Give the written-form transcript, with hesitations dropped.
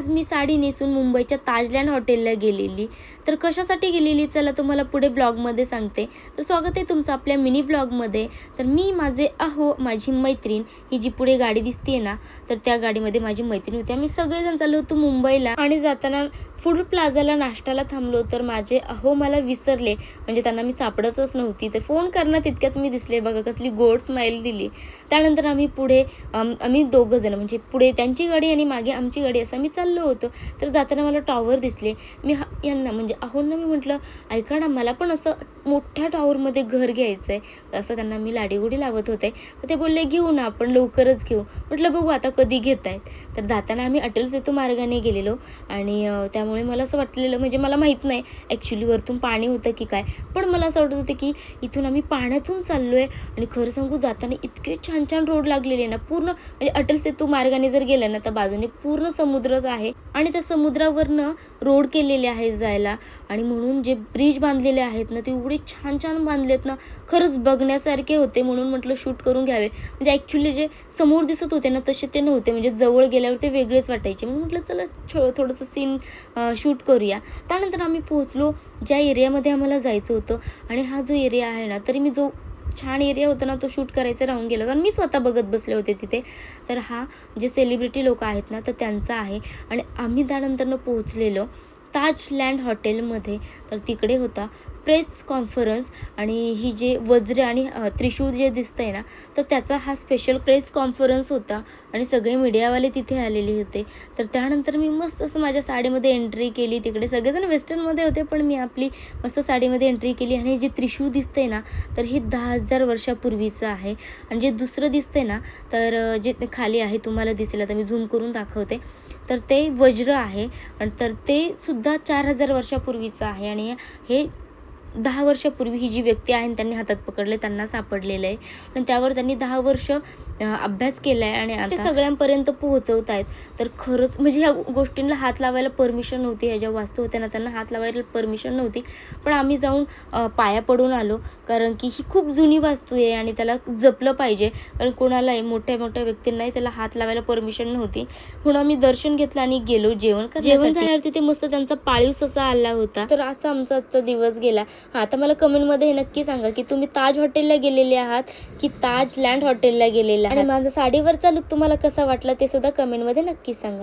आज मी साडी नेसून मुंबईच्या ताजलँड हॉटेलला गेलेली. तर कशासाठी गेलेली चला तुम्हाला पुढे व्लॉगमध्ये सांगते. तर स्वागत आहे तुमचं आपल्या मिनी व्लॉगमध्ये. तर मी माझे माझी मैत्रीण ही जी पुढे गाडी दिसते ना, तर त्या गाडीमध्ये माझी मैत्रीण होती. आम्ही सगळेजण चाललो होतो मुंबईला आणि जाताना फूड प्लाझाला नाश्त्याला थांबलो. तर माझे मला विसरले, म्हणजे त्यांना मी सापडतच नव्हती. तर फोन करणं तितक्यात मी दिसले. बघा कसली गोड स्माईल दिली. त्यानंतर आम्ही पुढे आम्ही दोघं जण, म्हणजे पुढे त्यांची गाडी आणि मागे आमची गाडी, असं आम्ही चाललो होतो. तर जाताना मला टॉवर दिसले. मी यांना म्हणजे अहोंना मी म्हटलं, ऐका ना, मला पण असं मोठ्या टॉवरमध्ये घर घ्यायचं आहे. असं त्यांना मी लाडीगोडी लावत होते. तर ते बोलले, घेऊ ना, आपण लवकरच घेऊ. म्हटलं बघू आता कधी घेत आहेत. तर जाताना आम्ही अटल सेतू मार्गाने गेलेलो आणि त्यामुळे मला असं वाटलेलं, म्हणजे मला माहीत नाही ॲक्च्युली वरतून पाणी होतं की काय, पण मला असं वाटत होतं की इथून आम्ही पाण्यातून चाललो आहे. आणि खरं सांगू, जाताना इतके छान छान रोड लागलेले ना, पूर्ण म्हणजे अटल सेतू मार्गाने जर गेलं ना, तर बाजूने पूर्ण समुद्रच आहे आणि त्या समुद्रावरनं रोड केलेले आहे जायला. आणि म्हणून जे ब्रिज बांधलेले आहेत ना, ते एवढे छान छान बांधलेत ना, खरंच बघण्यासारखे होते. म्हणून म्हटलं शूट करून घ्यावे. म्हणजे ॲक्च्युली जे समोर दिसत होते ना, तसे ते नव्हते, म्हणजे जवळ गेल्यावर ते वेगळेच वाटायचे. म्हणून म्हटलं चला थोडंसं सीन शूट करूया. त्यानंतर आम्ही पोहोचलो ज्या एरियामध्ये आम्हाला जायचं होतं. आणि हा जो एरिया आहे ना, तरी मी जो छान एरिया होता ना, तो शूट करायचं राहून गेलं, कारण मी स्वतः बघत बसले होते तिथे. तर हा जे सेलिब्रिटी लोक आहेत ना, तर त्यांचा आहे. आणि आम्ही त्यानंतरनं पोहोचलेलो ताजलँड हॉटेलमध्ये. तर तिकडे होता प्रेस कॉन्फरन्स आणि ही जे वज्र आणि त्रिशूळ जे दिसतंय ना, तर त्याचा हा स्पेशल प्रेस कॉन्फरन्स होता आणि सगळे मीडियावाले तिथे आलेले होते. तर त्यानंतर मी मस्त असं माझ्या साडीमध्ये एंट्री केली. तिकडे सगळेजण वेस्टर्नमध्ये होते, पण मी आपली मस्त साडीमध्ये एंट्री केली. आणि जे त्रिशूळ दिसतंय ना, तर हे 10,000 वर्षापूर्वीचं आहे. आणि जे दुसरं दिसतंय ना, तर जे खाली आहे तुम्हाला दिसेल, आता मी झूम करून दाखवते, तर ते वज्र आहे. आणि तर ते सुद्धा 4,000 वर्षापूर्वीचं आहे. आणि हे 10 वर्षापूर्वी ही जी व्यक्ती आहे त्यांनी हातात पकडले, त्यांना सापडलेलं आहे. आणि त्यावर त्यांनी 10 वर्ष अभ्यास केला आहे आणि ते सगळ्यांपर्यंत पोहोचवत आहेत. तर खरंच म्हणजे ह्या गोष्टींना हात लावायला परमिशन नव्हती. ह्या ज्या वास्तू होत्या ना, त्यांना हात लावायला परमिशन नव्हती, पण आम्ही जाऊन पाया पडून आलो, कारण की ही खूप जुनी वास्तू आहे आणि त्याला जपलं पाहिजे. कारण कोणालाही मोठ्या मोठ्या व्यक्तींनाही त्याला हात लावायला परमिशन नव्हती. म्हणून आम्ही दर्शन घेतलं आणि गेलो जेवण झाल्यावर तिथे मस्त त्यांचा पाळीव ससा आला होता. तर असा आमचा आजचा दिवस गेला. आता मला कमेंटमध्ये हे नक्की सांगा की तुम्ही ताज हॉटेलला गेलेले आहात की ताजलँड हॉटेलला गेलेले आहात. आणि माझा साडीवरचा लुक तुम्हाला कसा वाटला ते सुद्धा कमेंटमध्ये नक्की सांगा.